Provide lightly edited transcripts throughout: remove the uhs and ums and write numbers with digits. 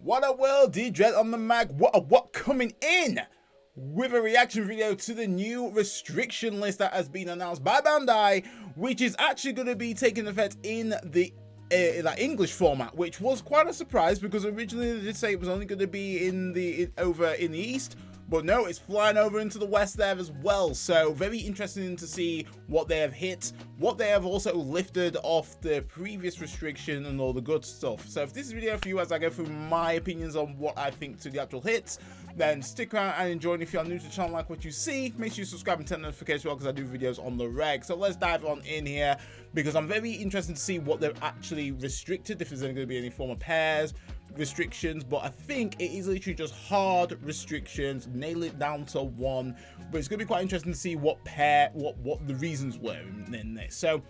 What a world, D-Dread on the mag. What coming in with a reaction video to the new restriction list that has been announced by Bandai, which is actually going to be taking effect in the English format, which was quite a surprise because originally they did say it was only going to be over in the East. But no, it's flying over into the West there as well. So very interesting to see what they have hit, what they have also lifted off the previous restriction and all the good stuff. So if this is a video for you as I go through my opinions on what I think to the actual hits, then stick around and enjoy. And if you are new to the channel, like what you see, make sure you subscribe and turn notifications well because I do videos on the reg. So let's dive on in here because I'm very interested to see what they've actually restricted, if there's going to be any form of pairs restrictions, but I think it is literally just hard restrictions, nail it down to one. But it's gonna be quite interesting to see what the reasons were in this. So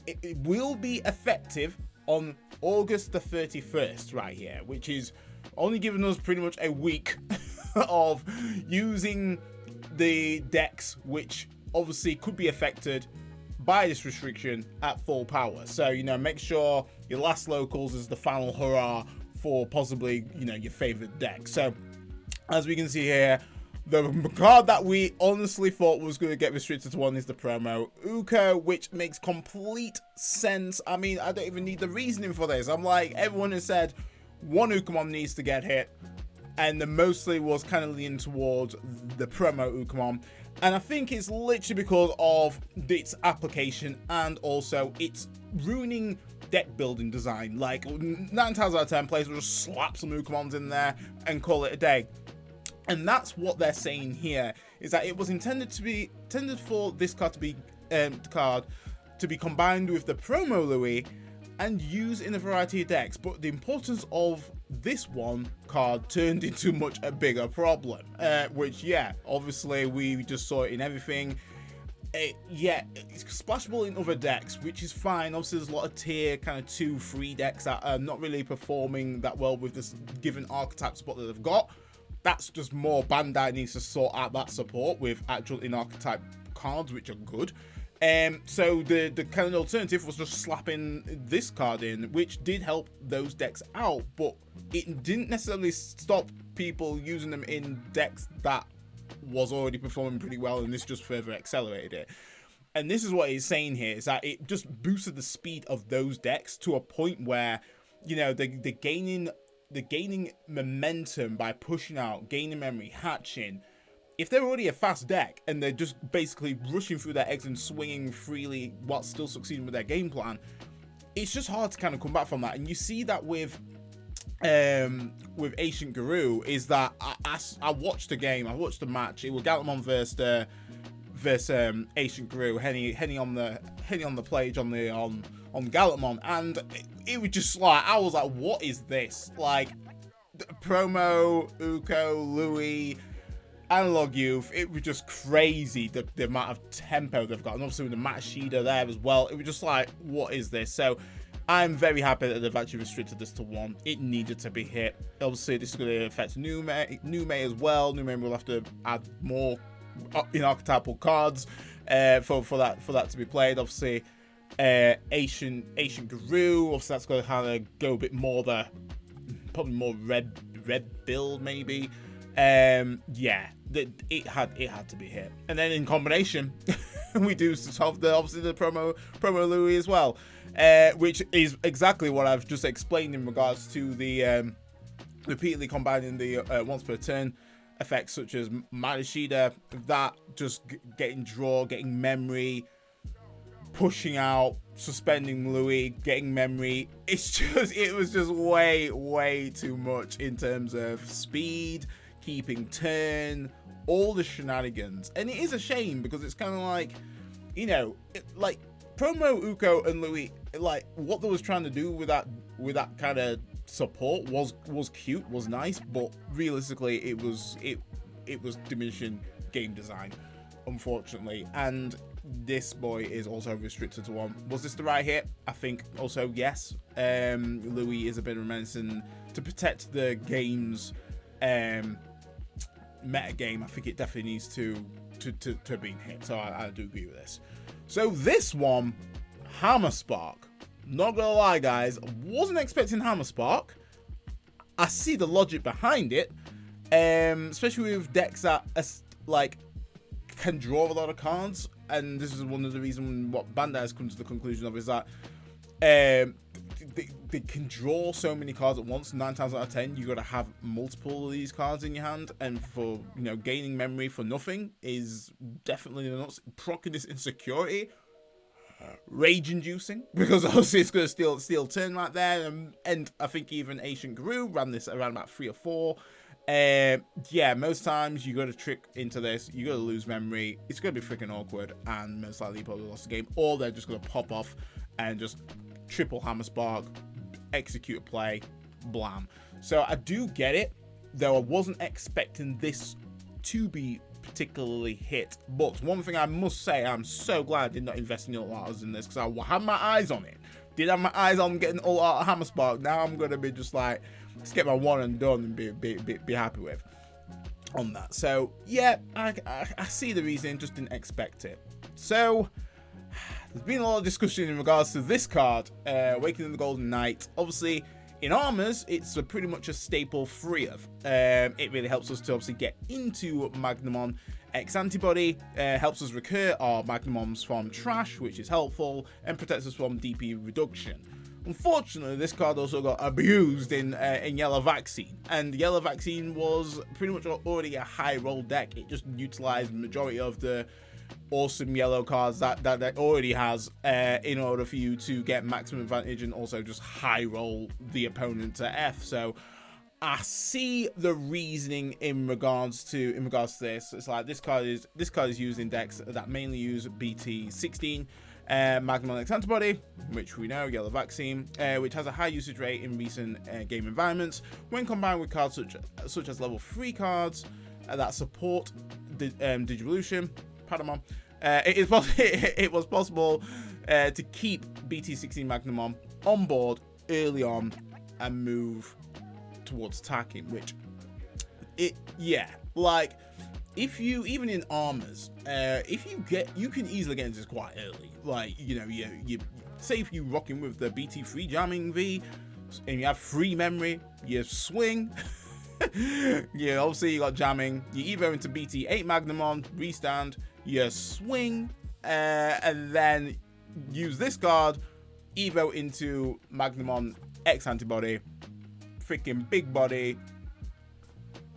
it will be effective on August the 31st right here, which is only giving us pretty much a week of using the decks, which obviously could be affected by this restriction at full power. So, you know, make sure your last locals is the final hurrah for possibly, you know, your favorite deck. So as we can see here, the card that we honestly thought was going to get restricted to one is the promo Uko, which makes complete sense. I mean, I don't even need the reasoning for this. I'm like, everyone has said one Ukomon needs to get hit, and the mostly was kind of leaning towards the promo Ukomon. And I think it's literally because of its application and also it's ruining deck building design. Like 9 times out of 10 players will just slap some Ukomons in there and call it a day. And that's what they're saying here, is that it was intended for this card to be combined with the promo Louis and used in a variety of decks. But the importance of this one card turned into much a bigger problem, which, yeah, obviously we just saw it in everything. Yeah, it's splashable in other decks, which is fine. Obviously there's a lot of tier kind of 2-3 decks that are not really performing that well with this given archetype support that they've got. That's just more Bandai needs to sort out that support with actual in-archetype cards, which are good. So the kind of alternative was just slapping this card in, which did help those decks out, but it didn't necessarily stop people using them in decks that was already performing pretty well, and this just further accelerated it. And this is what he's saying here, is that it just boosted the speed of those decks to a point where, you know, they're gaining momentum by pushing out, gaining memory, hatching. If they're already a fast deck and they're just basically rushing through their eggs and swinging freely while still succeeding with their game plan, it's just hard to kind of come back from that. And you see that with Ancient Guru, is that I watched the game, I watched the match. It was Gallimon versus Ancient Guru, Henny on the page on Gallimon, and it was just like, I was like, what is this? Like, promo Uko, Louis, Analog Youth, it was just crazy the amount of tempo they've got, and obviously with the Matashida there as well, it was just like, what is this? So I'm very happy that they've actually restricted this to one. It needed to be hit. Obviously this is going to affect New May as well. New May will have to add more in archetypal cards for that to be played. Obviously Ancient Guru, obviously that's going to kind of go a bit more probably more red build maybe. Yeah, it had to be hit. And then in combination we do have obviously the promo Louis as well, which is exactly what I've just explained in regards to the repeatedly combining the once per turn effects such as Matashida, that just getting draw, getting memory, pushing out, suspending Louis, getting memory. It was just way too much in terms of speed, keeping turn, all the shenanigans. And it is a shame because it's kind of like, you know, like promo Uko and Louis, like what they was trying to do with that kind of support was cute, was nice, but realistically it was diminishing game design, unfortunately. And this boy is also restricted to one. Was this the right hit? I think also yes. Louis is a bit menacing to protect the game's meta game. I think it definitely needs to be hit, so I do agree with this. So this one, Hammer Spark, not gonna lie guys, wasn't expecting Hammer Spark. I see the logic behind it, especially with decks that like can draw a lot of cards, and this is one of the reasons what Bandai has come to the conclusion of is that they can draw so many cards at once. 9 times out of 10, you got to have multiple of these cards in your hand, and for gaining memory for nothing is definitely not proccing this insecurity. Rage inducing, because obviously it's going to steal turn right there, and I think even Ancient Guru ran this around about 3 or 4. Yeah, most times you got to trick into this, you got to lose memory, it's going to be freaking awkward, and most likely you probably lost the game, or they're just going to pop off and just triple hammer spark, execute a play, blam. So I do get it, though I wasn't expecting this to be particularly hit. But one thing I must say, I'm so glad I did not invest in All Arts in this, because I had my eyes on it. Did have my eyes on getting All Art Hammer Spark. Now I'm gonna be just like, let's get my one and done and be happy with on that. So yeah, I see the reason, just didn't expect it. So there's been a lot of discussion in regards to this card, Awakening the Golden Knight. Obviously, in Armors, it's pretty much a staple free of. It really helps us to obviously get into Magnamon X Antibody, helps us recur our Magnamons from trash, which is helpful, and protects us from DP reduction. Unfortunately, this card also got abused in Yellow Vaccine, and Yellow Vaccine was pretty much already a high roll deck. It just utilized the majority of the awesome yellow cards that already has in order for you to get maximum advantage and also just high roll the opponent to F. So I see the reasoning in regards to this. It's like this card is used in decks that mainly use BT16 Magnamon X Antibody, which we know, Yellow Vaccine, which has a high usage rate in recent game environments when combined with cards such as level 3 cards that support Digivolution. Patamon. It was possible to keep BT16 Magnamon on board early on and move towards attacking, which like if you, even in Armors, if you can easily get into this quite early. Like, you say if you're rocking with the BT3 jamming V and you have free memory, you swing. Yeah, obviously you got jamming, you evo into BT8 Magnamon, restand, you swing, and then use this card, evo into Magnamon X Antibody, freaking big body,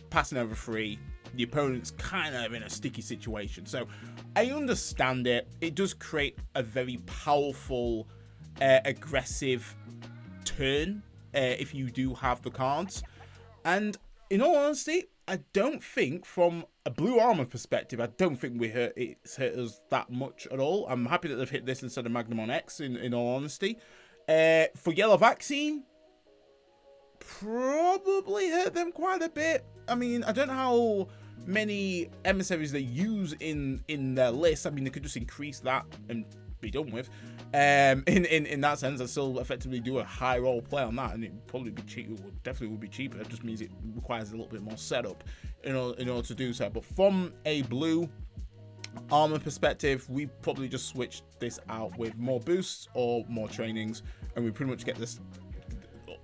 passing over free. The opponent's kind of in a sticky situation. So I understand it. It does create a very powerful, aggressive turn if you do have the cards. And in all honesty, I don't think, from a blue armor perspective, I don't think it's hurt us that much at all. I'm happy that they've hit this instead of Magnamon X, in all honesty. For Yellow Vaccine, probably hurt them quite a bit. I mean, I don't know how many emissaries they use in their list. I mean, they could just increase that and be done with. In that sense, I still effectively do a high roll play on that, and it probably be cheap. It definitely would be cheaper. It just means it requires a little bit more setup in order to do so. But from a blue armor perspective, we probably just switched this out with more boosts or more trainings, and we pretty much get this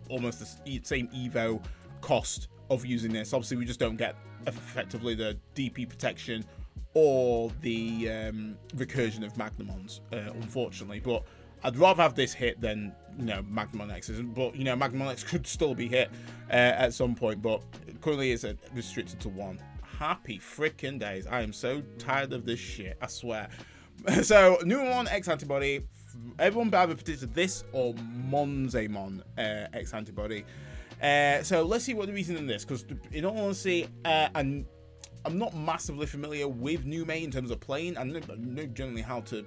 almost the same evo cost of using this. Obviously, we just don't get effectively the DP protection or the recursion of Magnamons, unfortunately. But I'd rather have this hit than Magnamon X's. But Magnamon X could still be hit at some point, but currently it's restricted to 1. Happy freaking days! I am so tired of this shit, I swear. So Magnamon X Antibody, everyone either predicted this or Monzemon X Antibody. So let's see what the reason in this, because in all honesty, I'm not massively familiar with New May in terms of playing. I know generally how to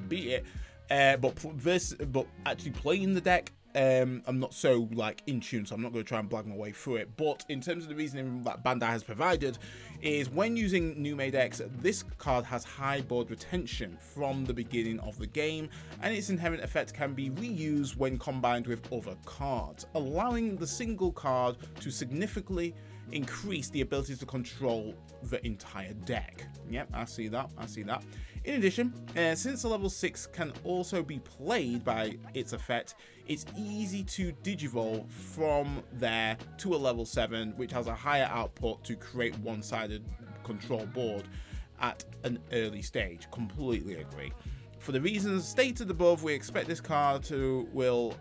beat it, but actually playing the deck, I'm not so in tune, so I'm not going to try and blag my way through it. But in terms of the reasoning that Bandai has provided, is when using New May decks, this card has high board retention from the beginning of the game, and its inherent effect can be reused when combined with other cards, allowing the single card to significantly increase the ability to control the entire deck. Yep, I see that. In addition, since the level 6 can also be played by its effect, it's easy to digivolve from there to a level 7, which has a higher output to create one-sided control board at an early stage. Completely agree. For the reasons stated above, we expect this card will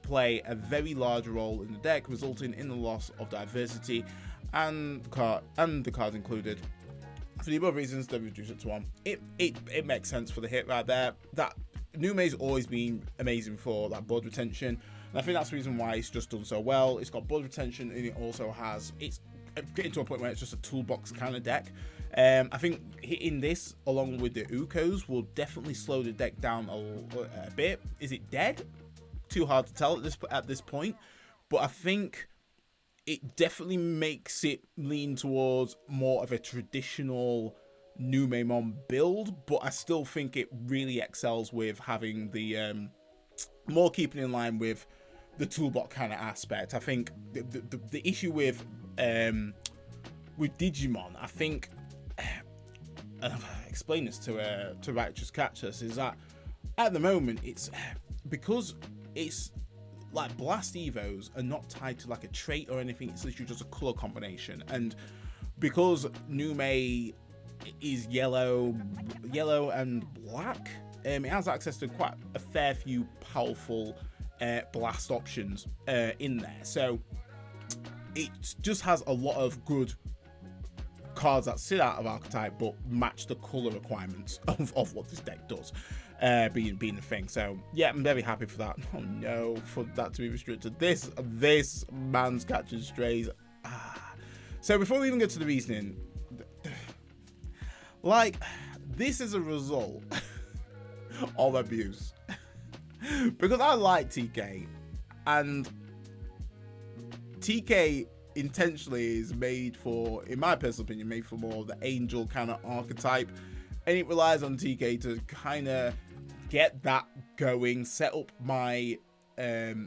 play a very large role in the deck, resulting in the loss of diversity and the cards included. For the above reasons, they reduce it to 1. It makes sense for the hit right there. That Nume's always been amazing for that board retention, and I think that's the reason why it's just done so well. It's got board retention, and it also has, it's getting to a point where it's just a toolbox kind of deck. I think hitting this along with the Ukos will definitely slow the deck down a bit. Is it dead? Too hard to tell at this point, but I think it definitely makes it lean towards more of a traditional Numemon build, but I still think it really excels with having the more keeping in line with the toolbox kind of aspect. I think the issue with Digimon, I think, and I've explained this to Righteous Cactus, is that at the moment it's because it's like Blast Evos are not tied to like a trait or anything. It's literally just a color combination, and because Nume is yellow and black, it has access to quite a fair few powerful blast options in there. So it just has a lot of good cards that sit out of archetype but match the color requirements of what this deck does, being the thing. So yeah, I'm very happy for that. Oh no, for that to be restricted. This man's catching strays. So before we even get to the reasoning, like, this is a result of abuse. Because I like TK, and TK intentionally is made for, in my personal opinion, made for more of the angel kind of archetype, and it relies on TK to kind of get that going, set up my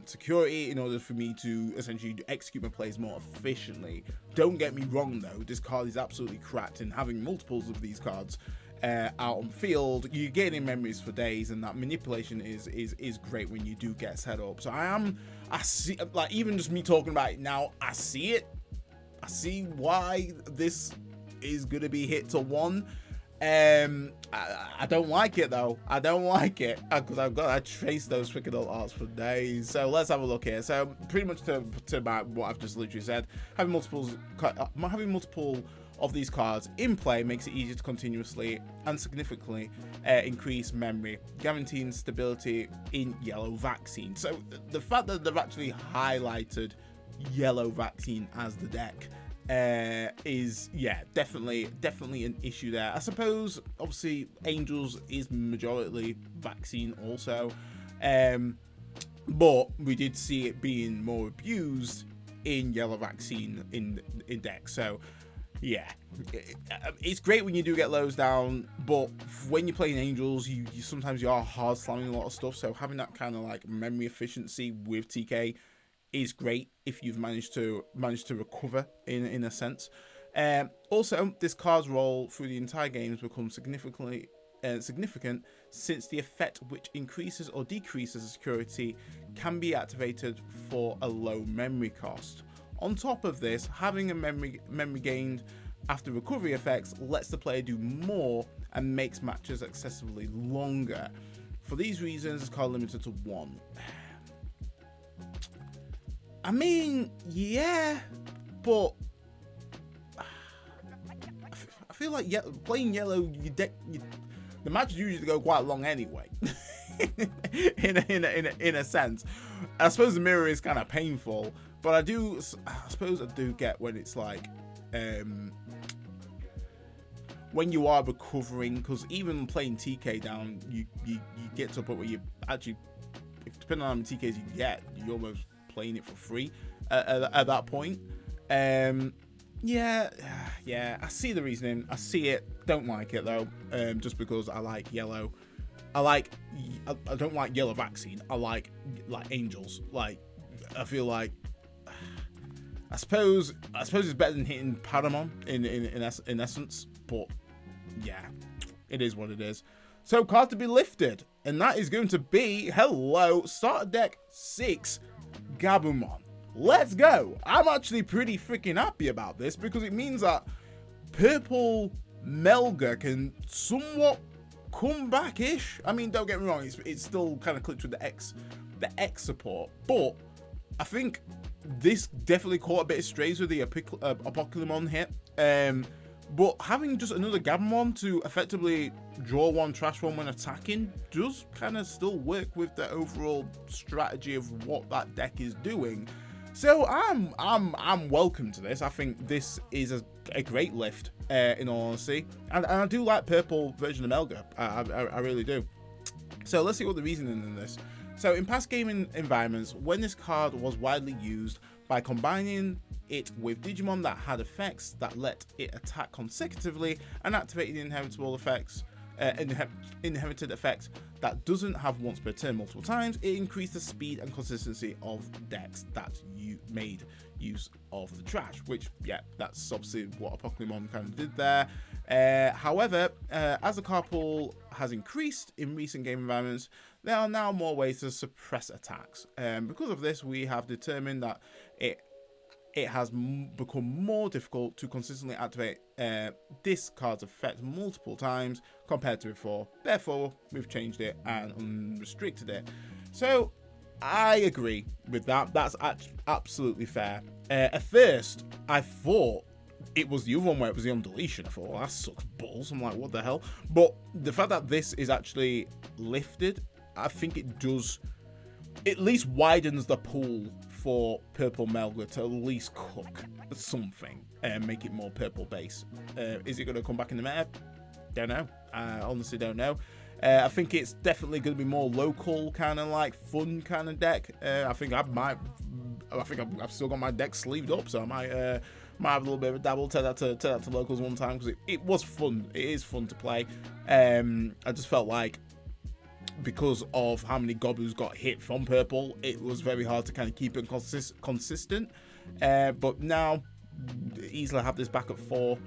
security in order for me to essentially execute my plays more efficiently. Don't get me wrong though, this card is absolutely cracked, and having multiples of these cards out on the field, you get in memories for days, and that manipulation is great when you do get set up. So I see, like, even just me talking about it now, I see it. I see why this is gonna be hit to 1. I don't like it though. I don't like it because I've got to trace those freaking old arts for days. So let's have a look here. So pretty much to about what I've just literally said, having multiple of these cards in play makes it easier to continuously and significantly increase memory, guaranteeing stability in yellow vaccine. So the fact that they've actually highlighted yellow vaccine as the deck is, yeah, definitely an issue there. I suppose obviously Angels is majority vaccine also, but we did see it being more abused in yellow vaccine in decks. So yeah, it's great when you do get lows down, but when you're playing Angels, you sometimes you are hard slamming a lot of stuff. So having that kind of like memory efficiency with TK is great if you've managed to recover in a sense. Also, this card's role through the entire game has become significant since the effect, which increases or decreases security, can be activated for a low memory cost. On top of this, having a memory gained after recovery effects lets the player do more and makes matches excessively longer. For these reasons, this card limited to 1. I mean, yeah, but I feel like playing yellow, the matches usually go quite long anyway. in a sense, I suppose the mirror is kind of painful, but I suppose I do get when it's like when you are recovering, because even playing TK down, you get to a point where you actually, depending on how many TKs you get, you almost playing it for free at that point. Yeah, I see the reasoning. I see it. Don't like it though. Just because I like yellow. I don't like yellow vaccine. I like Angels. Like, I feel like, I suppose it's better than hitting Paramon in essence. But yeah, It is what it is. So, card to be lifted, and that is going to be, hello, starter deck 6, Gabumon. Let's go. I'm actually pretty freaking happy about this because it means that Purple Melga can somewhat come back-ish. I mean, don't get me wrong, it's still kind of clipped with the X support, but I think this definitely caught a bit of strays with the Apocalypse hit. But having just another Gabumon to effectively draw one, trash one when attacking does kind of still work with the overall strategy of what that deck is doing. So I'm welcome to this. I think this is a great lift, in all honesty, and I do like purple version of Melga. I really do. So let's see what the reasoning in this. So in past gaming environments, when this card was widely used by combining it with Digimon that had effects that let it attack consecutively and activating inheritable effects, inherited effects that doesn't have once per turn multiple times, it increased the speed and consistency of decks that you made use of the trash, which, yeah, that's obviously what Apocalypse kind of did there. However, as the card pool has increased in recent game environments, there are now more ways to suppress attacks. Because of this, we have determined that it has become more difficult to consistently activate this card's effect multiple times compared to before. Therefore, we've changed it and unrestricted it. So, I agree with that. That's absolutely fair. At first, I thought it was the other one where it was the on deletion. I thought, well, that sucks balls. I'm like, what the hell? But the fact that this is actually lifted, I think it does, at least widens the pool for Purple Melga to at least cook something and make it more purple base. Is it going to come back in the meta? Don't know. I honestly don't know. I think it's definitely going to be more local, kind of like fun kind of deck. I think I've still got my deck sleeved up, so I might have a little bit of a dabble. Tell that to locals one time because it was fun. It is fun to play. I just felt like, because of how many Gobus got hit from purple, it was very hard to kind of keep it consistent. But now, easily have this back at 4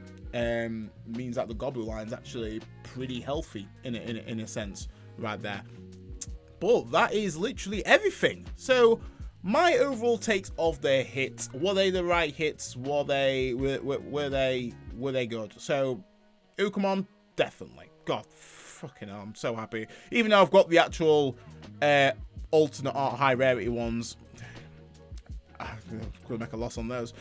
means that the Gobu line's actually pretty healthy in a sense right there. But that is literally everything. So my overall takes of their hits, were they the right hits? Were they good? So Ukamon, definitely. God, fucking hell, I'm so happy. Even though I've got the actual alternate art high rarity ones, I'm gonna make a loss on those.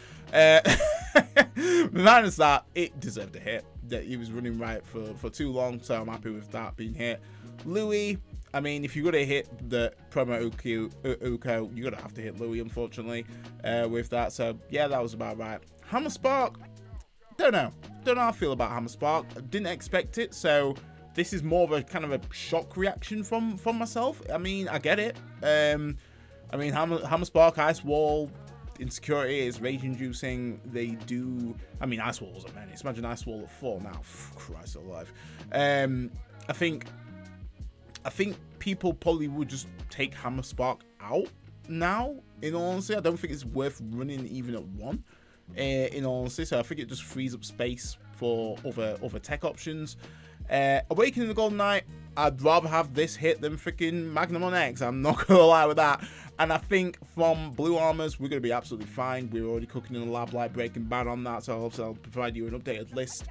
Minus that, it deserved a hit. That he was running right for too long, so I'm happy with that being hit. Louis, I mean, if you're gonna hit the promo Uko, you're gonna have to hit Louis, unfortunately, with that. So yeah, that was about right. Hammer Spark, don't know how I feel about Hammer Spark. Didn't expect it, so this is more of a kind of a shock reaction from myself. I mean, I get it. I mean, Hammer Spark, Ice Wall, Insecurity is rage inducing. They do. I mean, Ice Wall was a menace. Imagine Ice Wall at 4 now. Christ alive. I think people probably would just take Hammer Spark out now. In all honesty, I don't think it's worth running even at 1. In all honesty, so I think it just frees up space for other tech options. Awakening the Golden Knight, I'd rather have this hit than freaking Magnum on X. I'm not gonna lie with that. And I think from Blue Armors, we're gonna be absolutely fine. We're already cooking in the lab like Breaking Bad on that, so I'll provide you an updated list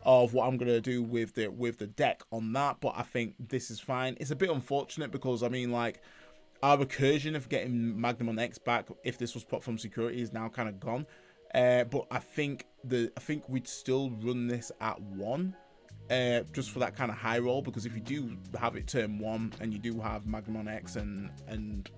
of what I'm gonna do with the deck on that. But I think this is fine. It's a bit unfortunate because I mean, like, our recursion of getting Magnum on X back, if this was put from security, is now kind of gone. But I think we'd still run this at 1. Just for that kind of high roll, because if you do have it turn 1 and you do have Magnum on X and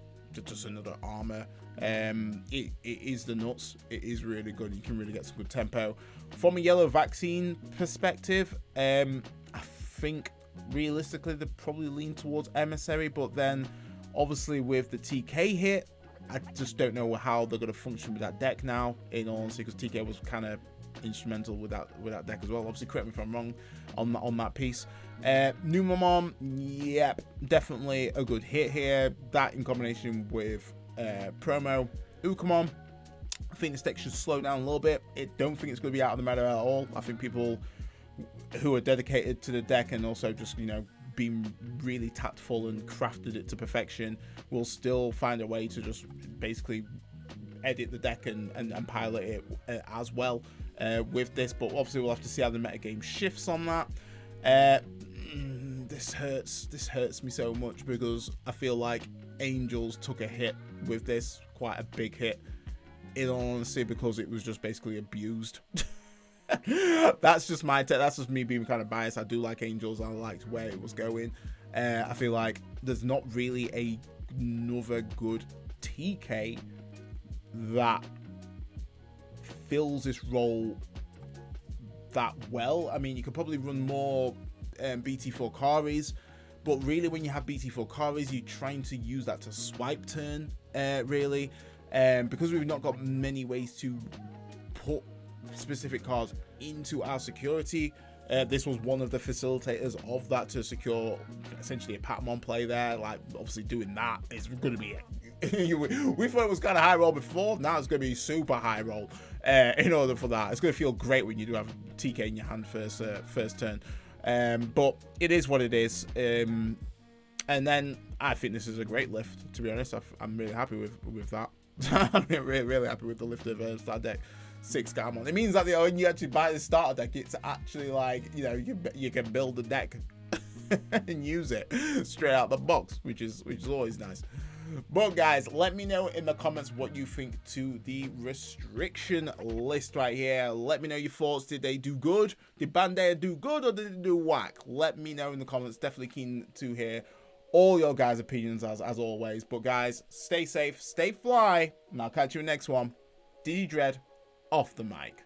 just another armor, it is the nuts. It is really good. You can really get some good tempo. From a yellow vaccine perspective, I think realistically they probably lean towards Emissary, but then obviously with the TK hit, I just don't know how they're going to function with that deck now, in all honesty, because TK was kind of instrumental with that deck as well. Obviously, correct me if I'm wrong on that piece. Numamon, yep, definitely a good hit here. That in combination with promo Ukamon, I think this deck should slow down a little bit. I don't think it's going to be out of the meta at all. I think people who are dedicated to the deck and also just, you know, been really tactful and crafted it to perfection will still find a way to just basically edit the deck and pilot it as well with this. But obviously we'll have to see how the metagame shifts on that. This hurts me so much because I feel like Angels took a hit with this, quite a big hit, in all honesty, because it was just basically abused. That's just my take. That's just me being kind of biased. I do like Angels. I liked where it was going. I feel like there's not really another good TK that fills this role that well. I mean, you could probably run more BT4 Karis, but really when you have BT4 Karis, you're trying to use that to swipe turn, really, because we've not got many ways to put specific cards into our security. This was one of the facilitators of that, to secure essentially a Patamon play there. Like, obviously doing that is going to be we thought it was kind of high roll before. Now it's going to be super high roll in order for that. It's going to feel great when you do have TK in your hand first turn. But it is what it is. And then I think this is a great lift, to be honest. I'm really happy with that. I'm really happy with the lift of Star Deck 6 Gamon. It means that when you actually buy the starter deck, it's actually like, you know, you can build the deck and use it straight out the box, which is always nice. But guys, let me know in the comments what you think to the restriction list right here. Let me know your thoughts. Did they do good? Did Bandai do good, or did they do whack? Let me know in the comments. Definitely keen to hear all your guys' opinions as always. But guys, stay safe, stay fly, and I'll catch you in the next one. DigiDread off the mic.